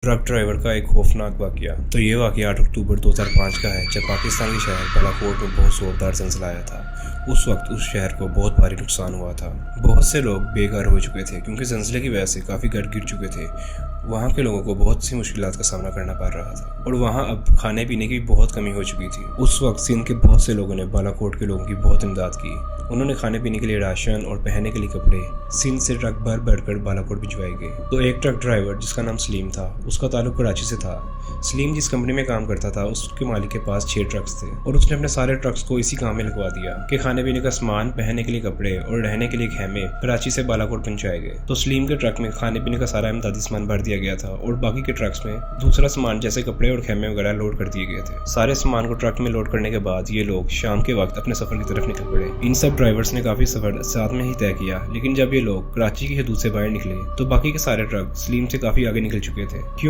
Truck driver का एक खौफनाक वाकया। तो ये वाकया 8 अक्टूबर 2005 का है, जब पाकिस्तान के शहर बालाकोट में बहुत जोरदार जंजीला आया था। उस वक्त उस शहर को बहुत भारी नुकसान हुआ था। बहुत से लोग बेघर हो चुके थे क्योंकि जंजीले की वजह से काफ़ी घर गिर चुके थे। वहाँ के लोगों को बहुत सी मुश्किलात का सामना करना पड़ रहा था और वहाँ अब खाने पीने की बहुत कमी हो चुकी थी। उस वक्त सिंध के बहुत से लोगों ने बालाकोट के लोगों की बहुत इमदाद की। उन्होंने खाने पीने के लिए राशन और पहनने के लिए कपड़े सिंध से ट्रक भर भर कर बालाकोट भिजवाए गए। तो एक ट्रक ड्राइवर जिसका नाम सलीम था, उसका ताल्लुक कराची से था। सलीम जिस कंपनी में काम करता था उसके मालिक के पास 6 ट्रक्स थे और उसने अपने सारे ट्रक्स को इसी काम में लगवा दिया कि खाने पीने का सामान, पहनने के लिए कपड़े और रहने के लिए खेमे कराची से बालाकोट पहुंचाए गए। तो सलीम के ट्रक में खाने पीने का सारा इमदादी सामान भर दिया गया था और बाकी के ट्रक्स में दूसरा सामान जैसे कपड़े और खेमे वगैरह लोड कर दिए गए थे। सारे सामान को ट्रक में लोड करने के बाद ये लोग शाम के वक्त अपने सफर की तरफ निकल पड़े। इन सब ड्राइवर्स ने काफी सफर साथ में ही तय किया, लेकिन जब ये लोग कराची की हदूद से बाहर निकले तो बाकी के सारे ट्रक सलीम से काफी आगे निकल चुके थे।